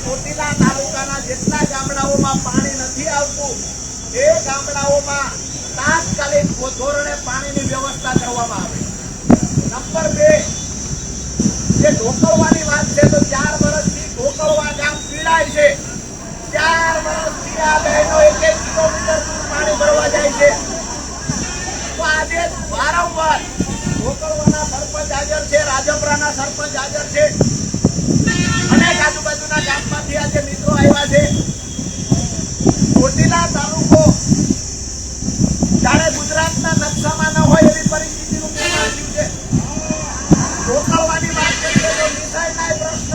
ચોટીલા તાલુકાના જેટલા ગામડાઓમાં પાણી નથી આવતું એ ગામડાઓમાં તાત્કાલિક ધોરણે પાણીની વ્યવસ્થા કરવામાં આવે. નંબર 2, જે ઢોકળવાની વાત છે તો 4 વર્ષથી ઢોકળવા ગામ પીડાય છે. 4 વર્ષથી આ બહેનો 1 કિલોમીટર દૂર પાણી ભરવા જાય છે. તો આજે વારંવાર ઢોકળવાના સરપંચ હાજર છે, રાજપરાના સરપંચ હાજર છે, અનેક આજુબાજુના ગામમાંથી આજે મિત્રો આવ્યા છે. ચોટીલા તાલુકો જાણે ગુજરાતના નકશામાં ન હોય એવી પરિસ્થિતિનું નિર્માણ થયું છે. ઢોકળવાની વાત કરીએ તો મિસાઈલના પ્રશ્ન,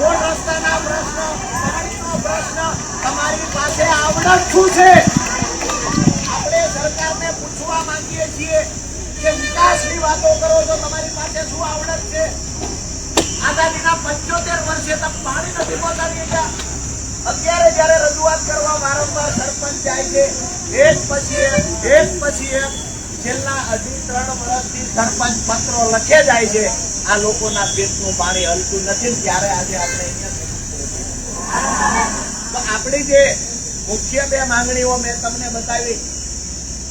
રોડ રસ્તાના પ્રશ્ન, પાણીનો પ્રશ્ન, તમારી પાસે આવડત શું છે? આપણે સરકારને પૂછવા માંગીએ છીએ કે વિકાસની વાતો કરો છો, તમારી પાસે શું આવડત છે? આઝાદીના 75 વર્ષે તમે પાણી નથી પહોંચાડી ગયા. અત્યારે જયારે રજૂઆત કરવા વારંવાર સરપંચ જાય છે, એક પછી એક છેલ્લા 2.5-3 વર્ષથી સરપંચ પત્રો લખે જાય છે. આ લોકોના પેટનું પાણી હલતું નથી. ત્યારે આજે આપણે તો આપણી જે મુખ્ય 2 માંગણીઓ મેં તમને બતાવી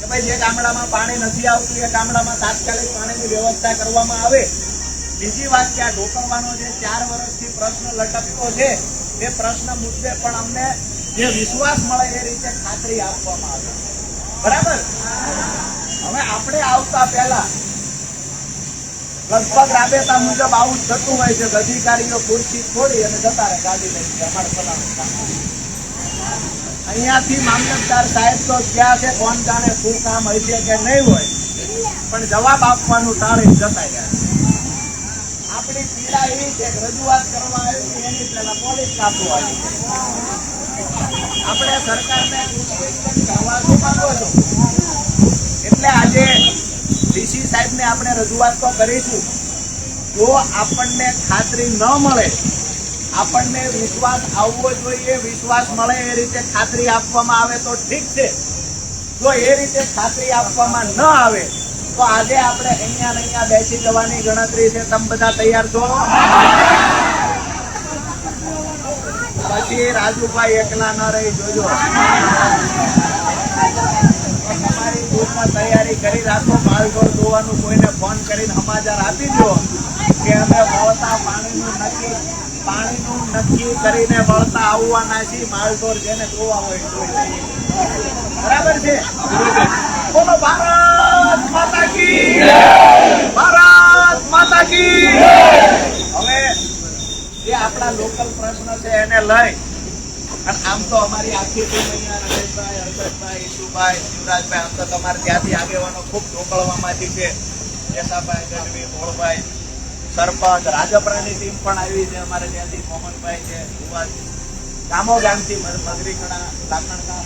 કે ભાઈ જે ગામડામાં પાણી નથી આવતું એ ગામડામાં તાત્કાલિક પાણીની વ્યવસ્થા કરવામાં આવે. બીજી વાત કે આ ઢોકળવાનો જે 4 વર્ષથી પ્રશ્ન લટકતો છે એ પ્રશ્ન મુદ્દે પણ અમને જે વિશ્વાસ મળે એ રીતે ખાતરી આપવામાં આવે. બરાબર. હવે આપણે આવતા પહેલા લગભગ રાબેતા મુજબ આવું જ થતું હોય છે. અધિકારીઓ ખુરશી છોડી અને જતા રહે ગાડી લઈને. અમારે અહીંયાથી મામલતદાર સાહેબ તો ક્યાં છે, કોણ જાણે શું કામ હોય છે કે નહીં હોય, પણ જવાબ આપવાનું ટાળી જતા ગયા. આપણી પીડા એવી છે કે રજૂઆત કરવા આવી એની પહેલા પોલીસ કાપવું આવી. આપણે સરકારને કરવા શું માંગો છો? એટલે આજે ડીસી સાહેબને આપણે રજૂઆત તો કરીશું. જો આપણને ખાતરી ન મળે, આપણને વિશ્વાસ આવવો જોઈએ, વિશ્વાસ મળે એ રીતે ખાતરી આપવામાં આવે તો ઠીક છે. જો એ રીતે ખાતરી આપવામાં ન આવે તો આજે આપણે અહીંયા બેસી જવાની ગણતરી છે. તમે બધા તૈયાર છો? પછી રાજુભાઈ એકલા ન રહી જોજો. તમારી ગ્રુપમાં તૈયારી કરી રાખો. માલઢોર ધોવાનું કોઈને ફોન કરીને સમાચાર આપી દો કે અમે વળતા પાણીનું નક્કી કરીને વળતા આવવાના છીએ. માલઢોર જેને ધોવા હોય ધોઈ લઈએ. બરાબર છે? બોલો ભારત માતા કી જય! ભારત માતા કી જય! હવે જે આપણા લોકલ પ્રશ્ન છે એને લઈ અને આમ તો અમારી આખી ટીમ અહીંયા રમેશભાઈ, હર્ષદભાઈ, ઈશુભાઈ, યુવરાજભાઈ, આમ તો તમારે ત્યાંથી આગેવાનો ખૂબ ઢોકળવામાંથી છે. યશાભાઈ, ગઢવી, મોળભાઈ, સરપંચ, રાજપરાની ટીમ પણ આવી છે. અમારે ત્યાંથી મોહનભાઈ છે, ગામો ગામથી મગરીકણા, લાખણકા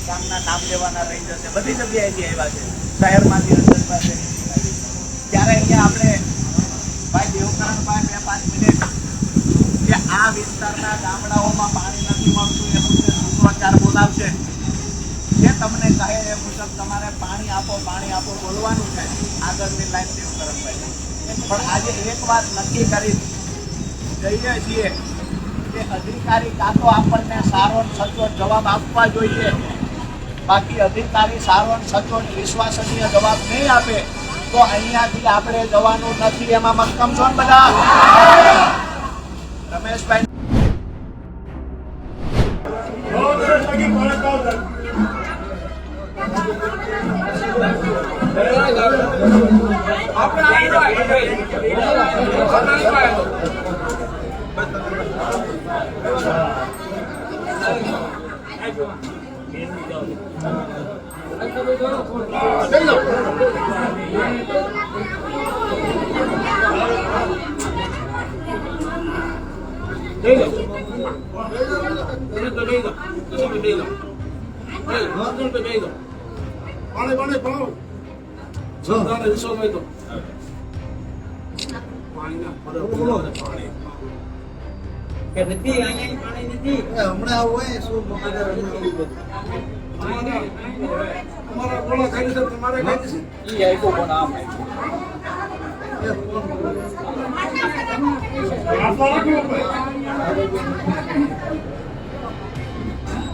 ગામના નામ લેવાના રહી જશે. બધી જગ્યાએથી આવ્યા છે. શહેરમાંથી હર્ષદભાઈ. ત્યારે અહીંયા આપણે ભાઈ દેવકરણભાઈ 2-5 મિનિટ કે આ વિસ્તારના ગામડાઓમાં પાણી નથી મળતું એ મુદ્દે સૂત્રોચ્ચાર બોલાવશે. જે તમને કહે એ મુજબ તમારે પાણી આપો બોલવાનું છે. આગળની લાઈન દેવકરણભાઈ. પણ આજે એક વાત નક્કી કરી જઈએ છીએ કે અધિકારી કાં તો આપણને સારો સચોટ જવાબ આપવા જોઈએ. બાકી અધિકારી સારો સચોટ વિશ્વસનીય જવાબ નહીં આપે તો અહીંયાથી આપણે જવાનું નથી. એમાં મક્કમ છો બધા? રમેશભાઈ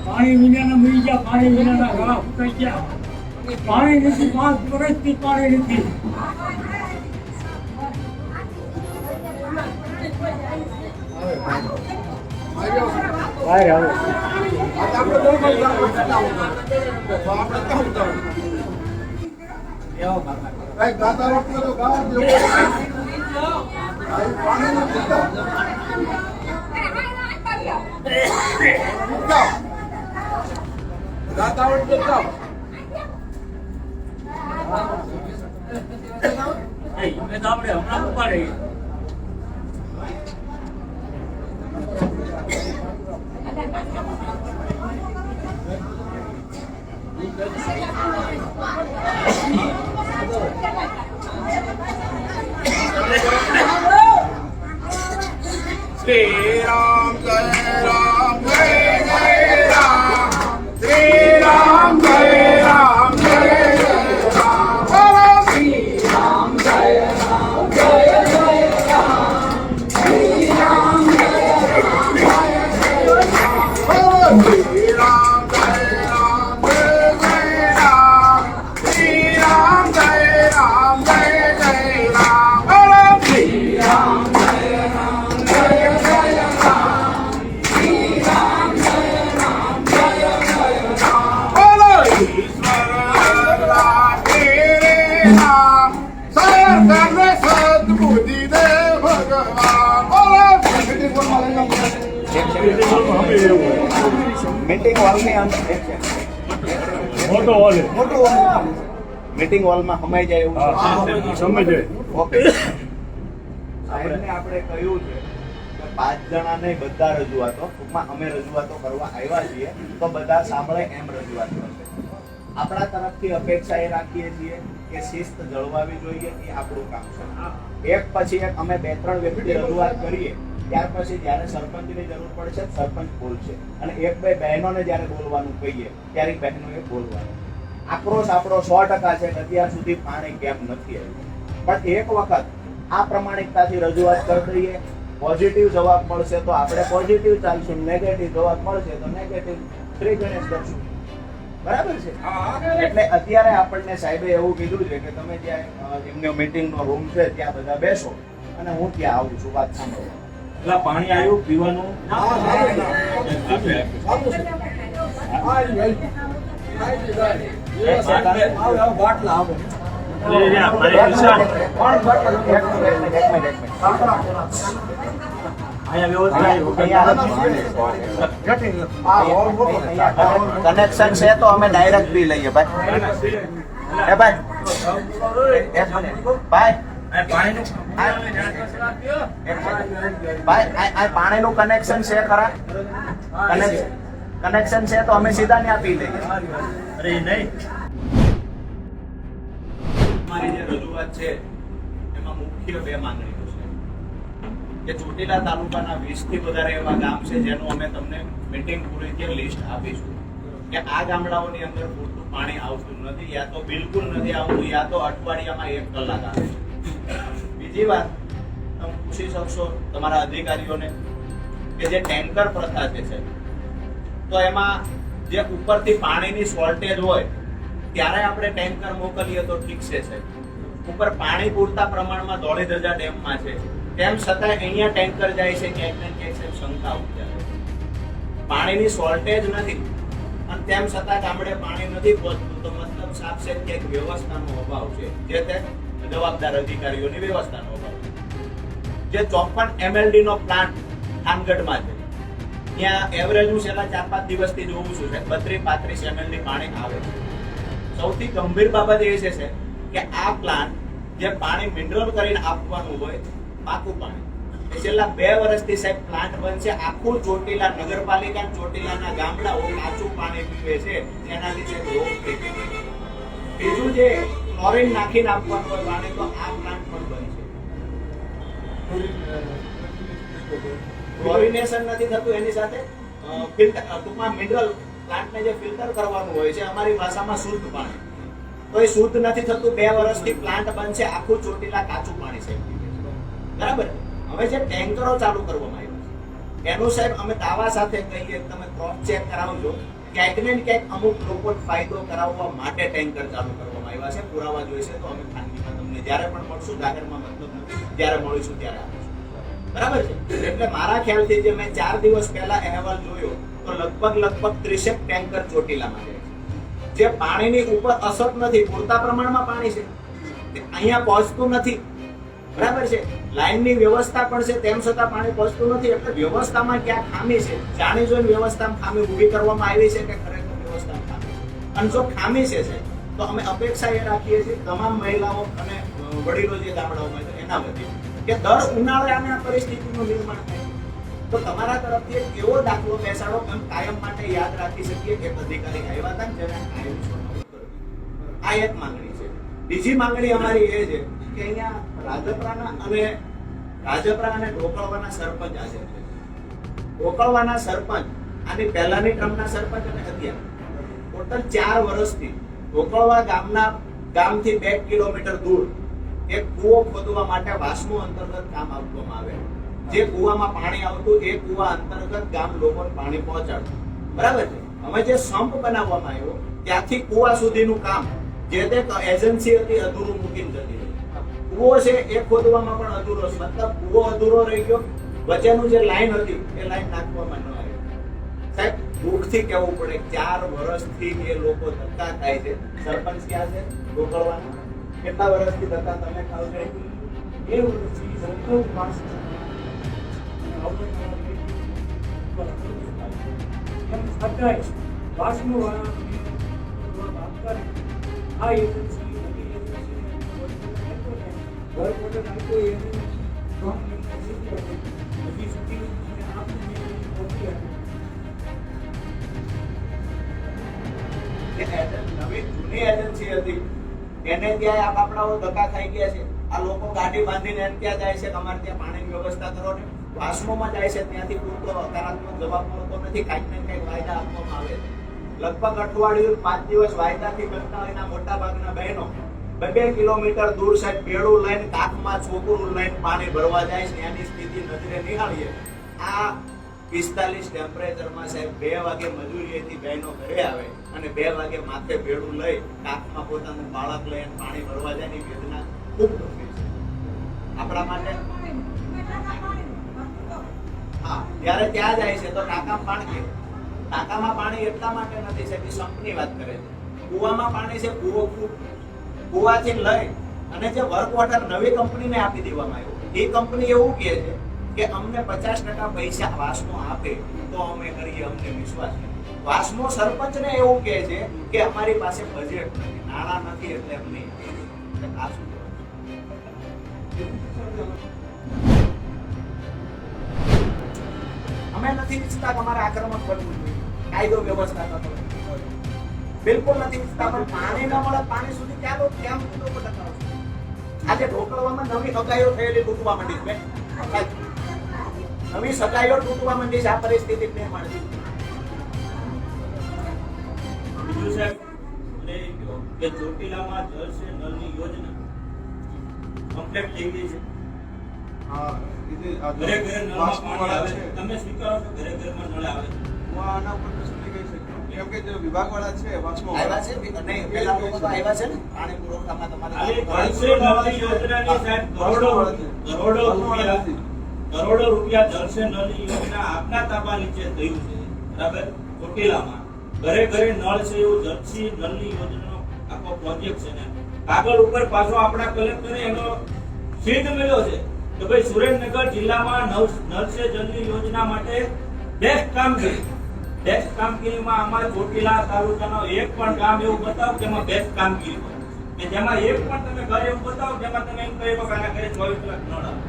પાણી વિનાના મરી ગયા, પાણી વિનાના ગળા ફૂટાઈ ગયા. પાણી નથી, 5 વર્ષથી પાણી નથી. આપણે હમણાં ઉપાડે श्री राम जय राम जय जय राम श्री राम जय राम जय जय राम श्री राम जय राम जय जय राम श्री राम जय राम जय जय राम श्री राम जय राम जय जय राम श्री राम जय राम जय जय राम श्री राम मीटिंग हॉल में हम મોટો હોલ મોટો મીટિંગ હોલ માં સમાઈ જાય એવું સમજે. ઓકે સાહેબને આપણે કહ્યું છે કે 5 જણા નહીં, બધા રજૂઆતો ટૂંકમાં અમે રજૂઆતો કરવા આવ્યા છીએ તો બધા સાંભળે એમ રજૂઆત કરશે. આપણા તરફથી અપેક્ષા એ રાખીએ છીએ કે શિસ્ત જળવાવી જોઈએ, એ આપણું કામ છે. એક પછી એક અમે 2-3 વ્યક્તિ રજૂઆત કરીએ, ત્યાર પછી જ્યારે સરપંચની જરૂર પડશે સરપંચ બોલશે, અને 1-2 બહેનોને જ્યારે બોલવાનું કહીએ ત્યારે બહેનોએ બોલવાનું. આક્રોશ આપણો 100% છે કે અત્યાર સુધી પાણી કેમ નથી આવ્યું. પણ એક વખત આ પ્રમાણિકતાથી રજૂઆત કરી દઈએ, પોઝિટિવ જવાબ મળશે તો આપણે પોઝિટિવ ચાલશું, નેગેટિવ જવાબ મળશે તો નેગેટિવ શ્રી ગણેશ કરશું. બરાબર છે? એટલે અત્યારે આપણને સાહેબે એવું કીધું છે કે તમે જ્યાં એમનો મીટિંગનો રૂમ છે ત્યાં બધા બેસો અને હું ત્યાં આવું છું, વાત સાંભળો. એટલે પાણી આવ્યું પીવાનું? કનેક્શન છે તો અમે ડાયરેક્ટ પી લઈએ ભાઈ. એ ભાઈ પાણીનું કનેક્શન છે ખરા? કનેક્શન છે તો અમે સીધા ત્યાં પી લઈએ. અરે નહીં, મારી જે રજૂઆત છે એમાં મુખ્ય 2 માંગણીઓ છે કે ચોટીલા તાલુકાના 20 થી વધારે એવા ગામ છે જેનું અમે તમને મીટિંગ પૂરી થયે લિસ્ટ આપીશું કે આ ગામડાઓની અંદર પૂરતું પાણી આવતું નથી, યા તો બિલકુલ નથી આવતું, યા તો અઠવાડિયામાં 1 કલાક આવે. બીજી વાત, તમે પૂછી શકશો તમારા અધિકારીઓને કે જે ટેન્કર પ્રથા છે તો એમાં જે ઉપરથી પાણીની શોર્ટેજ હોય ત્યારે આપણે ટેન્કર મોકલીએ તો ઠીક છે સાહેબ. ઉપર પાણી પૂરતા પ્રમાણમાં ધોળીધજા ડેમમાં છે, તેમ છતાં અહીંયા ટેન્કર જાય છે ક્યાંક ને ક્યાંક શંકા ઉઠાવે. પાણીની શોર્ટેજ નથી અને તેમ છતાં ગામડે પાણી નથી પહોંચતું તો મતલબ સાફ છે કે વ્યવસ્થાનો અભાવ છે, જે તે જવાબદાર અધિકારીઓની વ્યવસ્થાનો અભાવ છે. જે 54 MLD નો પ્લાન્ટ થાનગઢમાં છે, ત્યાં એવરેજ હું છેલ્લા 4-5 દિવસથી જોઉં છું 32-35 MLD પાણી આવે છે. સૌથી ગંભીર બાબત એ છે કે આ પ્લાન્ટ જે પાણી મિનરલ કરીને આપવાનું હોય પાકું પાણી, એ છેલ્લા 2 વર્ષથી સાહેબ પ્લાન્ટ બંધ છે. આખું ચોટીલા નગરપાલિકા ચોટીલાના ગામડાઓ કાચું પાણી પીવે છે, જેના લીધે રોગ થઈ ગયો. બીજું જે ક્લોરીન નાખીને આપવાનું હોય પાણી, તો આ પ્લાન્ટ પણ બંધ છે. ક્લોરિનેશન નથી થતું, એની સાથે ફિલ્ટર ટૂંકમાં મિનરલ પ્લાન્ટને જે ફિલ્ટર કરવાનું હોય છે અમારી ભાષામાં શુદ્ધ પાણી, તો એ શુદ્ધ નથી થતું. 2 વર્ષથી પ્લાન્ટ બંધ છે, આખું ચોટીલા કાચું પાણી છે. બરાબર? હવે જે ટેન્કરો ચાલુ કરવામાં આવ્યા છે એનું સાહેબ અમે દાવા સાથે કહીએ તમે ક્રોસ ચેક કરાવજો, ક્યાંક ને ક્યાંક અમુક લોકો ફાયદો કરાવવા માટે ટેન્કર ચાલુ કરવામાં આવ્યા છે. પુરાવા જોઈશે તો અમે ખાનગીમાં તમને જ્યારે પણ મળશું, જાહેરમાં મતલબ નથી, જ્યારે મળીશું ત્યારે આપીશું. બરાબર છે? એટલે મારા ખ્યાલથી જે મેં 4 દિવસ પહેલા અહેવાલ જોયો તો લગભગ 30 ટેન્કર ચોટીલામાં જાય છે. જે પાણીની ઉપર અસર નથી, પૂરતા પ્રમાણમાં પાણી છે, અહીંયા પહોંચતું નથી. બરાબર છે? લાઈનની વ્યવસ્થા પણ છે, તેમ છતાં પાણી પહોંચતું નથી. એટલે વ્યવસ્થામાં ક્યાં ખામી છે, જાણી જોઈને વ્યવસ્થામાં ખામી ઊભી કરવામાં આવી છે કે ખરેખર વ્યવસ્થામાં ખામી છે? અને જો ખામી છે તો અમે અપેક્ષા એ રાખીએ છીએ તમામ મહિલાઓ અને વડીલો જે ગામડાઓમાં છે એના વતી કે દર ઉનાળે આને આ પરિસ્થિતિનું નિર્માણ થાય. તો તમારા તરફથી એક એવો દાખલો બેસાડો એમ કાયમ માટે યાદ રાખી શકીએ કે અધિકારી આવ્યા હતા ને જેને કાયમ છોડવું કરવું. આ એક માંગણી છે. બીજી માંગણી અમારી એ છે કે અહીંયા રાજપરા અને ઢોકળવાના સરપંચ હાજર છે. ઢોકળવાના સરપંચ આની પહેલાની ટર્મના સરપંચ અને અત્યારે ટોટલ 4 વર્ષથી ઢોકળવા ગામથી 2 કિલોમીટર દૂર એક કૂવો ખોદવા માટે વાસ્મો અંતર્ગત કામ આપવામાં આવે. જે કૂવામાં પાણી આવતું એ કૂવા અંતર્ગત ગામ લોકોને પાણી પહોંચાડતું. બરાબર છે? અમે જે સંપ બનાવવામાં આવ્યો ત્યાંથી કૂવા સુધીનું કામ જે તે એજન્સી હતી અધૂરું મૂકીને જતી રહી. કૂવો છે એ ખોદવામાં પણ અધૂરો, મતલબ કૂવો અધૂરો રહી ગયો. વચ્ચેનું જે લાઈન હતી એ લાઈન નાખવામાં ન આવી. સાહેબ દુઃખથી કહેવું પડે 4 વર્ષથી એ લોકો ધક્કા થાય છે. સરપંચ ક્યાં છે? ઢોકળવાના. કેટલા વર્ષથી ધક્કા તમે ખાવ છો? 2 વર્ષથી સૌ માસ આ એજન્સી જૂની એજન્સી હતી એને ત્યાં આ બાપડાઓ ધક્કા ખાઈ ગયા છે. આ લોકો ગાડી બાંધીને એને ત્યાં જાય છે કે અમારે ત્યાં પાણીની વ્યવસ્થા કરો ને. વાસ્મોમાં જાય છે ત્યાંથી પૂરતો હકારાત્મક જવાબ મળતો નથી. કાંઈક ને કંઈક વાયદા આપવામાં આવે છે. લગભગ અઠવાડિયું 5 દિવસ વાયદાથી કંટાળીના મોટા ભાગના બહેનો 2 કિલોમીટર દૂર સાહેબ બેડું લઈને કાખમાં છોકરું લઈને પાણી ભરવા જાય છે. એની સ્થિતિ નજરે નિહાળીએ. આ 45 ટેમ્પરેચરમાં સાહેબ 2 વાગે મજૂરીએથી બહેનો ઘરે આવે અને 2 વાગે માથે બેડું લઈ કાખમાં પોતાનું બાળક લઈને પાણી ભરવા જાય ની વેદના ખૂબ ગંભીર છે આપણા માટે. હા, ત્યારે ત્યાં જાય છે તો ટાંકામાં પાણી એટલા માટે નથી છે કે સંપની વાત કરે છે. કૂવામાં પાણી છે, કૂવાથી લઈ અને જે વર્ક વોટર નવી કંપનીને આપી દેવામાં આવ્યું. એ કંપની એવું કહે છે કે અમને 50% પૈસા વાસ્મો આપે તો અમે કરીએ, અમને વિશ્વાસ છે. વાસ્મો સરપંચને એવું કહે છે કે અમારી પાસે બજેટ નથી, નાણાં નથી એટલે એમ નહીં. આ શું અમે નથી ઈચ્છતા કે અમારે આક્રમક બનવું જોઈએ, કાયદો વ્યવસ્થા કરવો બિલકુલ નથી ઈચ્છતા. પણ પાણી ન મળે, પાણી સુધી ક્યાં લોકો ટકાવશે? આજે ઢોકળવામાં નવી સગાઈઓ થયેલી તૂટવા માંડી છે. નવી સગાઈઓ તૂટવા માંડી છે. આ પરિસ્થિતિ મેં માણી. બીજું સાહેબ કે ચોટીલામાં જળ સે નળની યોજના કમ્પ્લીટ થઈ ગઈ છે. ઘરે ઘરે નળમાં પાણી આવે છે. તમે સ્વીકારો છો ઘરે ઘરમાં નળ આવે છે? આના ઉપર કશું નહીં કહી શકું. કેમ કે જે વિભાગવાળા છે વાસ્મો આવ્યા છે નહીં, પેલા લોકો તો આવ્યા છે ને પાણી પુરવઠામાં તમારે. જળ સે નળની યોજનાની સાહેબ કરોડો રૂપિયા જળ સે નળની યોજના આપના તાબા નીચે થયું છે. બરાબર? ચોટીલામાં ઘરે ઘરે નળ છે એવું જળ સે નળની યોજનાનો આખો પ્રોજેક્ટ છે ને કાગળ ઉપર પાછો આપણા કલેક્ટરે એનો સિદ્ધ મળ્યો છે કે ભાઈ સુરેન્દ્રનગર જિલ્લામાં નળ સે જળની યોજના માટે બેસ્ટ કામગીરી. બેસ્ટ કામગીરીમાં અમારા ચોટીલા તાલુકાનો એક પણ ગામ એવું બતાવો કે એમાં બેસ્ટ કામગીરી હોય કે જેમાં એક પણ તમે ઘર એવું બતાવો જેમાં તમે એમ કહી શકો આના ઘરે 24 કલાક નળ આવે.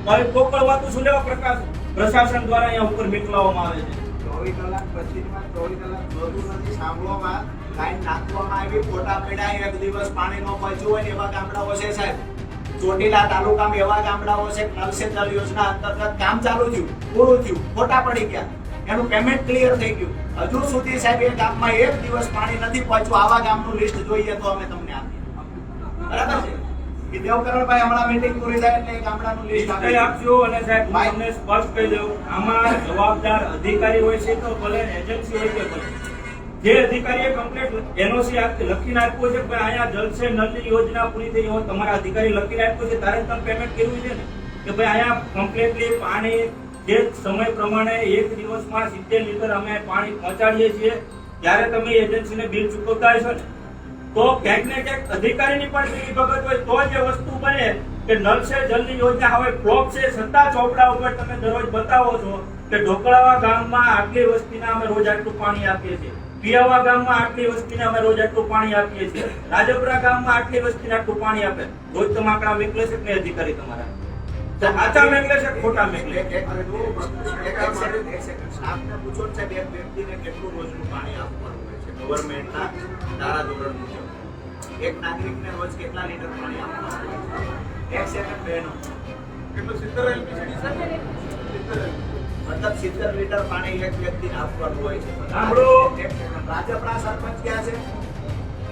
મારી કોકળ વાતું શું લેવા પ્રશાસન દ્વારા અહીંયા ઉપર મોકલાવવામાં આવે છે. 24 કલાક પછીમાં 24 કલાક જોતું નથી. સાંભળવામાં લાઈન નાખવામાં આવી, ફોટા પડાય, એક દિવસ પાણી ન પહોંચ્યું હોય ને એવા ગામડાઓ છે સાહેબ. ચોટીલા તાલુકામાં એવા ગામડાઓ છે નળ સે જળ યોજના અંતર્ગત કામ ચાલુ થયું, પૂરું થયું, ફોટા પડી ગયા, એનું પેમેન્ટ ક્લિયર થઈ ગયું. હજુ સુધી સાહેબ એ ગામમાં એક દિવસ પાણી નથી પહોંચ્યું. આવા ગામનું લિસ્ટ જોઈએ તો અમે તમને આપીએ. બરાબર છે? કે દેવકરણભાઈ હમણાં મીટિંગ પૂરી થાય એટલે એક ગામડાનું લિસ્ટ કઈ આપજો અને સાહેબ હું તમને સ્પષ્ટ કહી દઉં આમાં જવાબદાર અધિકારી હોય છે તો ભલે એજન્સી હોય કે ભલે જે અધિકારીએ કમ્પ્લીટ એનઓસી લખીને આપ્યું છે કે અહીંયા જલ સે નલની યોજના પૂરી થઈ હોય તમારા અધિકારી લખીને આપ્યું છે ત્યારે તમે પેમેન્ટ કર્યું છે ને કે ભાઈ અહીંયા કમ્પ્લીટલી પાણી જે સમય પ્રમાણે એક દિવસમાં 70 લીટર અમે પાણી પહોંચાડીએ છીએ ત્યારે તમે એજન્સીને બિલ ચૂકવતા હશો ને તો ક્યાંક ને ક્યાંક અધિકારીની પણ બીજી ભગત હોય તો જે વસ્તુ બને કે નલ સે જલની યોજના હવે ફ્લોપ છે છતાં ચોપડા ઉપર તમે દરરોજ બતાવો છો કે ઢોકળાવા ગામમાં આટલી વસ્તીને અમે રોજ આટલું પાણી આપીએ છીએ, પિયાવા ગામમાં આટલી વસ્તીને અમે રોજ આટલું પાણી આપીએ છીએ, રાજપુરા ગામમાં આટલી વસ્તીને આટલું પાણી આપે રોજ તમે આંકડા મેકલે છે કે અધિકારી તમારા સાચા મેકલે છે ખોટા મેકલે આપને પૂછો છે બે વ્યક્તિને કેટલું રોજનું પાણી આપવાનું હોય છે ગવર્નમેન્ટના ધારાધોરણ મુજબ એક નાગરિકને રોજ કેટલા લીટર પાણી આપવાનું હોય છે? એક સેકન્ડ બેનો કેટલું 70 LPCD છે? 70 મતલબ 70 લીટર પાણી એક વ્યક્તિને આપવાનું હોય છે. સાંભળો. એક સેકન્ડ. રાજપરા સરપંચ ક્યાં છે?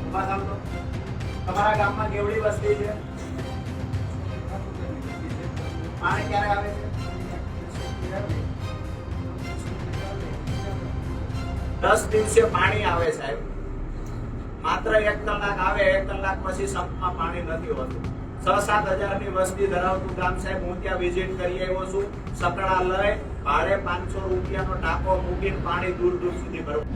ઉભા સાંભળો. તમારા ગામમાં કેવડી વસ્તી છે? પાણી ક્યારે આવે છે? 10 દિવસે પાણી આવે સાહેબ. માત્ર 1 કલાક આવે, 1 કલાક પછી સંપમાં પાણી નથી હોતું. 6-7 હજારની વસ્તી ધરાવતું ગામ સાહેબ. હું ત્યાં વિઝિટ કરી આવ્યો છું. સકડા લઈ ભાડે 500 રૂપિયાનો ટાંકો મૂકીને પાણી દૂર દૂર સુધી ભરવું.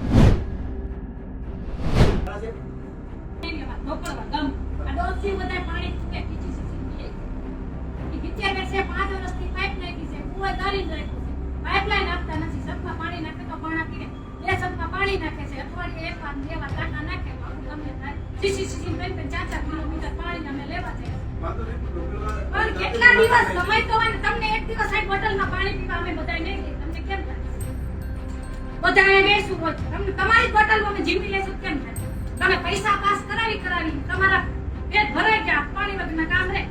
પાઇપલાઈન આપતા નથી. સબમાં પાણી નાખે તો ઘણા પીને 2 સબમાં પાણી નાખે છે. અઠવાડિયે 1 વાર 2 વાર ટાંકા નાખે તો તમને થાય 4 કિલોમીટર પાણી અમે લેવા છે. પણ કેટલા દિવસ સમય તો હોય ને તમને એક દિવસ આ બોટલમાં પાણી પીવા અમે બધાય નહીં લઈએ. તમને કેમ થાય? બધાએ બેસું હોય તમને તમારી બોટલમાં અમે જીવી લેશું કેમ થાય? તમે પૈસા પાસ કરાવી તમારા પેટ ભરાઈ ગયા પાણી વગરના કામ રે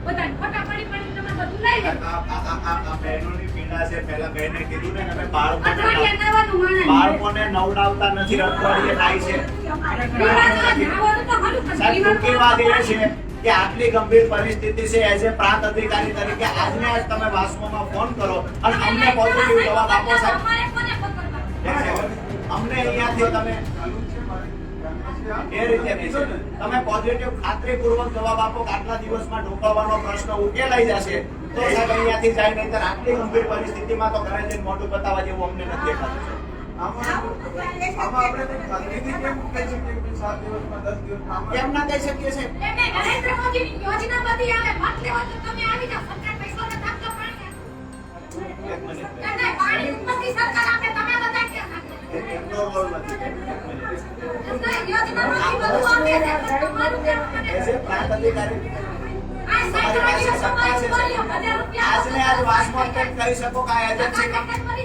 બધા ખોટા પાણી તમે બધું લઈ લે. આ બહેનોની પીડા છે. પહેલા બહેને કીધું ને કે અમે અઠવાડિયે નાવાનું માણસ બાળકોને નવડાવતા નથી, અઠવાડિયે નાય છે. નાવાનું તો ઘણું ખરું. સાહેબ, ટૂંકી વાત એ છે કે આટલી ગંભીર પરિસ્થિતિ છે એઝ એ પ્રાંત અધિકારી તરીકે આજને આજ તમે વાસ્મોમાં ફોન કરો અને અમને પોઝિટિવ જવાબ આપો સાહેબ. તમારે કોને પકડવા? અમને અહીંયાથી તમે એ રીતે બેસો. તમે પોઝિટિવ ખાતરીપૂર્વક જવાબ આપો કે આટલા દિવસમાં ઢોકળવાનો પ્રશ્ન ઉકેલાઈ જશે તો સાહેબ અહીંયાથી જાય, નહીંતર આટલી ગંભીર પરિસ્થિતિમાં તો ઘરે જઈને મોઢું બતાવવા જેવું અમને નથી દેખાતું. આમાં આપણે કંઈ ખાતરીથી કેમ કહી શકીએ કે 7 દિવસમાં 10 દિવસમાં આમાં કેમ ના કહી શકીએ છે? એમે નરેન્દ્ર મોદીની યોજના બધી આવે મત લેવા તો તમે આવી જાવ. સરકાર પૈસા નથી આપતો પાણી આપે. એક મિનિટ. એટલે પાણી ઉપરથી સરકાર આપે તમે બધા કેમ આપે? એમનો રોલ નથી. એક મિનિટ. એટલે યોજનામાંથી બધું આપે છે તો તમારું કેમ કરે? એઝ એ પ્રાંત અધિકારી આ સરકારી યોજનામાં બોલ્યો 1000 રૂપિયા આજને આજ વાસ્મોન કેમ કરી શકો કે આ એજન્સી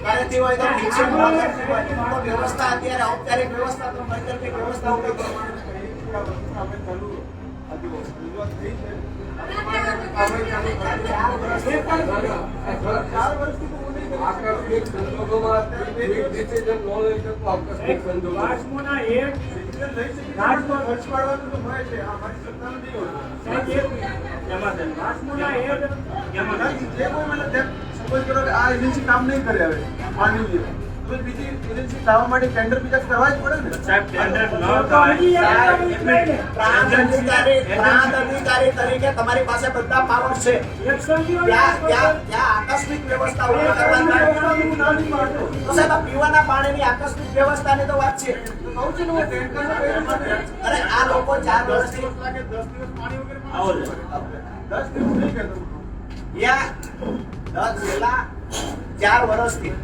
કરતી હોય તો ઠીક છે, ન કરતી હોય તો વ્યવસ્થા અત્યારે ઔપચારિક વ્યવસ્થા તો વૈકલ્પિક વ્યવસ્થા ઉભી કરો. આપણે ચાલુ હજુ રજૂઆત થઈ છે. 4 વર્ષથી તો હું નહીં કરી આકસ્મિક સંજોગોમાં એક ડિસિઝન ન લઈ શકો આકસ્મિક સંજોગો વાસ્મોના એક શકું. લઈ શકીએ. રાજમાં ખર્ચ પાડવાનું તો હોય છે. આ મારી સત્તાનું નહીં હોય. સાહેબ એક વાસ્મોના એક નથી. જે કોઈ મને જેમ સપોઝ કરો કે આ એજન્સી કામ નહીં કરે હવે પાણી તો બીજી એજન્સી લાવવા માટે ટેન્ડર બીજા કરવા જ પડે ને. સાહેબ ટેન્ડર ન તો થાય હજી એક સાહેબ, કામ જ લઈ લે. પ્રાંત અધિકારી તરીકે તમારી પાસે બધા પાવર છે. એક્શન લ્યો ને ત્યાં આકસ્મિક વ્યવસ્થા ઉભી કરવાની તો સાહેબ આ પીવાના પાણીની આકસ્મિક વ્યવસ્થાની તો વાત છે. કહું છું ને હું ટેન્કરનો કર્યો માટે. અરે આ લોકો 4 વર્ષથી લાગે 10 દિવસ પાણી વગર આવો છે. 10 દિવસ નહીં કહેતો. છેલ્લા 4 વર્ષથી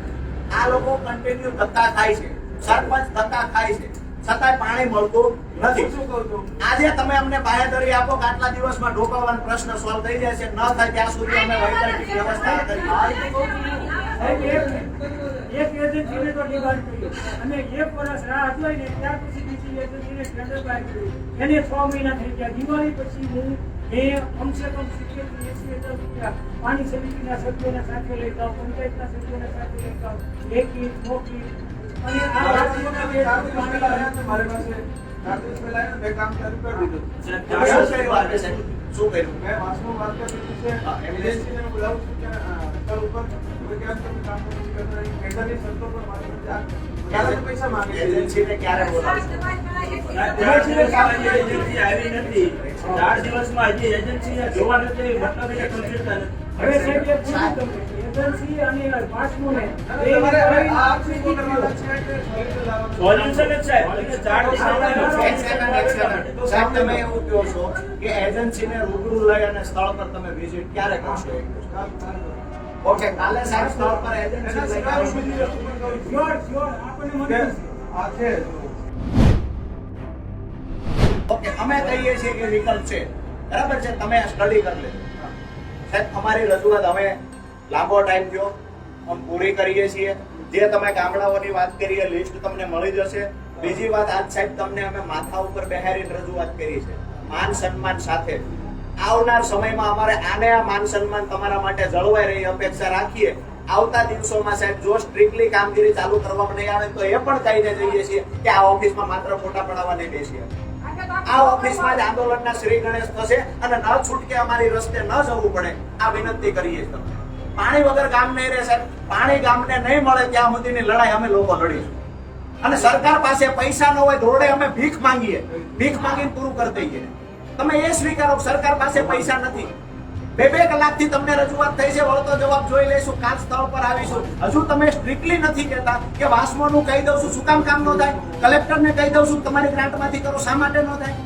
આ લોકો કન્ટિન્યુ ધક્કા ખાય છે. સરપંચ ધક્કા ખાય છે, છતાંય પાણી મળતું નથી. શું કહું છું? આજે તમે અમને બાહેધરી આપો કે આટલા દિવસમાં ઢોકળવાનો પ્રશ્ન સોલ્વ થઈ જશે, ન થાય ત્યાં સુધી અમે વૈકલ્પિક વ્યવસ્થા કરી. સાહેબ એક એજન્સીને તો ડિમાન્ડ કર્યો અને 1 વર્ષ રાહ જોઈ ને ત્યાર પછી બીજી એજન્સીને ટેન્ડર બહાર કર્યું. એને 6 મહિના થઈ ગયા. દિવાળી પછી હું કમસે કમ 70-80 હજાર રૂપિયા પાણી સમિતિના સભ્યોને સાથે લઈ જાઉં, પંચાયતના સભ્યોને સાથે લઈ જાઉં, લેખિત મૌખિક અને આ વાસ્મોના બે ચાર દિવસ પહેલા આવ્યા હતા મારી પાસે. 4 દિવસ પહેલા આવ્યા, મેં કામ ચાલુ કરી દીધું. શું કર્યું આપે સાહેબ? શું કર્યું? મેં વાસમાં વાત કરી છે એમએલસીને બોલાવું છું કે સ્થળ ઉપર તમે કેમ તમે કામ નથી કરતા ટેન્ડરની શરતો પર વાત કરી ક્યારે પૈસા માંગે છે એજન્સીને ક્યારે બોલાવશો? એજન્સી આવી નથી 4 દિવસમાં હજી એજન્સી જોવા નથી મતલબ એ કન્સિડર નથી. હવે સાહેબ એક બીજું તમને એજન્સી અને વાસ્મોને તમારે હવે આ આખી કરવાના છે કે સોલ્યુશન લાવવાનું સોલ્યુશન જ સાહેબ તમે 4 એક સેકન્ડ, એક સેકન્ડ. સાહેબ તમે એવું કહો છો કે એજન્સીને રૂબરૂ લઈ અને સ્થળ પર તમે વિઝિટ ક્યારે કરશો? ઓકે, કાલે સાહેબ સ્થળ પર એજન્સી લઈને આવશો. શ્યોર શ્યોર આપણને મદદ આ છે ઓકે, અમે કહીએ છીએ કે વિકલ્પ છે, બરાબર છે, તમે સ્ટડી કરી લેજો. સાહેબ અમારી રજૂઆત અમે લાંબો ટાઈમ થયો અમે પૂરી કરીએ છીએ. જે તમે ગામડાઓની વાત કરી એ લિસ્ટ તમને મળી જશે. બીજી વાત, આજ સાહેબ તમને અમે માથા ઉપર બેહારીને રજૂઆત કરી છે માન સન્માન સાથે. આવનાર સમયમાં અમારે આને આ માન સન્માન તમારા માટે જળવાઈ રહી અપેક્ષા રાખીએ. આવતા દિવસોમાં સાહેબ જો સ્ટ્રિક્ટલી કામગીરી ચાલુ કરવામાં નહીં આવે તો એ પણ કહીને જઈએ છીએ કે આ ઓફિસમાં માત્ર ફોટા પડાવવા નહીં બેસીએ. આ ઓફિસમાં જ આંદોલનના શ્રી ગણેશ થશે અને ન છૂટકે અમારી રસ્તે ન જવું પડે આ વિનંતી કરીએ છીએ તમને. પાણી વગર ગામ નહીં રહે સાહેબ. પાણી ગામને નહીં મળે ત્યાં સુધીની લડાઈ અમે લોકો લડીશું. અને સરકાર પાસે પૈસા ન હોય ધોરડે અમે ભીખ માંગીએ, ભીખ માંગીને પૂરું કરી દઈએ. તમે એ સ્વીકારો સરકાર પાસે પૈસા નથી. 2 કલાકથી તમને રજૂઆત થઈ છે, વળતો જવાબ જોઈ લઈશું, કાલ સ્થળ પર આવીશું. હજુ તમે સ્ટ્રિક્ટલી નથી કહેતા કે વાસ્મોનું કહી દઉં છું, શું કામ કામ ન થાય? કલેક્ટરને કહી દઉં છું તમારી ગ્રાન્ટમાંથી કરો, શા માટે ન થાય?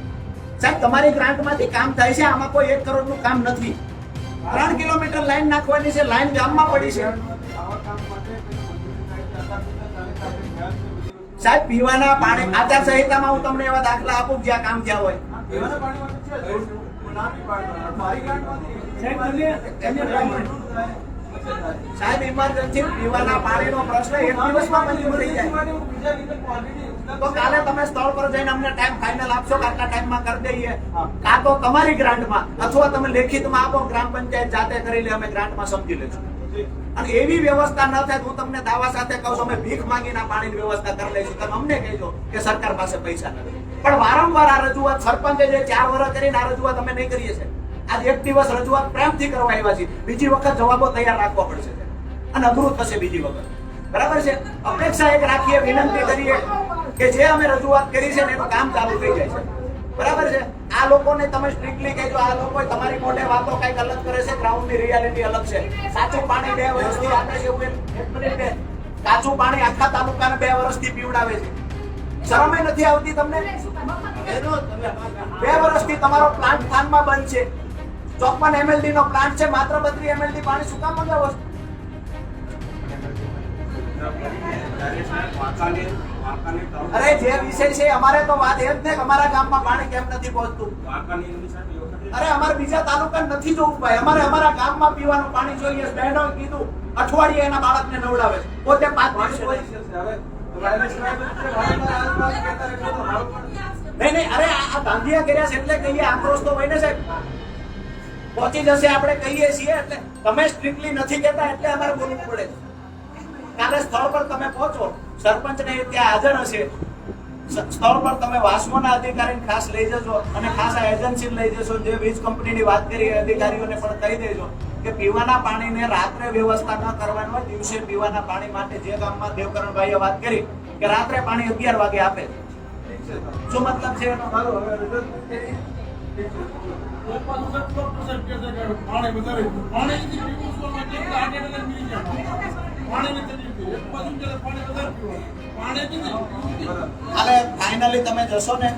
સાહેબ તમારી ગ્રાન્ટમાંથી કામ થાય છે, આમાં કોઈ 1 કરોડનું કામ નથી. 3 કિલોમીટર લાઈન નાખવાની છે, લાઈન ગામમાં પડી છે. આવા કામ માટે મંજૂરી થાય છે અત્યાર સુધી સાહેબ પીવાના પાણી આચાર સંહિતામાં હું તમને એવા દાખલા આપું જ્યાં કામ થયા હોય. પીવાના પાણીમાં છે જ. નાની પાણી મારી ગાંઠમાંથી સાહેબ સાહેબ ઇમરજન્સી પીવાના પાણીનો પ્રશ્ન 1 દિવસમાં મંજૂર થઈ જાય. તો કાલે તમે સ્થળ પર જઈને અમને ટાઈમ ફાઇનલ આપશો કે આટલા ટાઈમમાં કરી દઈએ, કાં તો તમારી ગ્રાન્ટમાં અથવા તમે લેખિતમાં આપો, ગ્રામ પંચાયત જાતે કરી લે, અમે ગ્રાન્ટમાં સમજી લેશું. અને એવી વ્યવસ્થા ન થાય તો હું તમને દાવા સાથે કહું છું અમે ભીખ માંગીને પાણીની વ્યવસ્થા કરી લઈશું. તમે અમને કહેજો કે સરકાર પાસે પૈસા નથી. પણ વારંવાર આ રજૂઆત સરપંચે જે 4 વર્ષ કરીને આ રજૂઆત અમે નહીં કરીએ છીએ. આજ 1 દિવસ રજૂઆત પ્રેમથી કરવા આવ્યા છીએ. બીજી વખત જવાબો તૈયાર રાખવા પડશે અને અઘરું થશે બીજી વખત. બરાબર છે? અપેક્ષા એક રાખીએ, વિનંતી કરીએ કે જે અમે રજૂઆત કરી છે ને એનું કામ ચાલુ થઈ જાય છે. બરાબર છે? આ લોકોને તમે સ્ટ્રિક્ટલી કહેજો, આ લોકો તમારી મોઢે વાતો કઈક અલગ કરે છે, ગ્રાઉન્ડની રિયાલિટી અલગ છે. કાચું પાણી 2 વર્ષથી આપે છે, એક મિનિટ બેન. કાચું પાણી આખા તાલુકાને 2 વર્ષથી પીવડાવે છે. શરમ નથી આવતી તમને? 2 વર્ષથી તમારો પ્લાન્ટ ખાનમાં બંધ છે. 54 MLD નો પ્લાન્ટ છે, માત્ર 32 MLD પાણી શું કામ મંગાવો છો? અરે જે વિષય છે અમારે તો વાત એ જ ને કે અમારા ગામમાં પાણી કેમ નથી પહોંચતું. અરે અમારે બીજા તાલુકા નથી જોવું ભાઈ, અમારે અમારા ગામમાં પીવાનું પાણી જોઈએ. બહેનોએ કીધું અઠવાડિયે એના બાળકને નવડાવે, પોતે 5 દિવસ હોય. નહીં, અરે આ ગાંધીયા કર્યા છે એટલે કહીએ, આક્રોશ તો હોય ને સાહેબ. પહોંચી જશે આપણે કહીએ છીએ એટલે તમે સ્ટ્રિક્ટલી નથી કહેતા એટલે અમારે બોલવું પડે. કાલે સ્થળ પર તમે પહોંચો, સરપંચને ત્યાં હાજર હશે. સ્થળ પર તમે વાસ્મોના અધિકારીને ખાસ લઈ જજો અને ખાસ આ એજન્સી લઈ જશો. જે વીજ કંપનીની વાત કરી અધિકારીઓને પણ કહી દેજો કે પીવાના પાણીને રાત્રે વ્યવસ્થા ન કરવાની હોય, દિવસે પીવાના પાણી માટે જે ગામમાં દેવકરણભાઈએ વાત કરી કે રાત્રે પાણી 11 વાગે આપે. શું મતલબ છે એનો? કાલે ફાઇનલી તમે જશો ને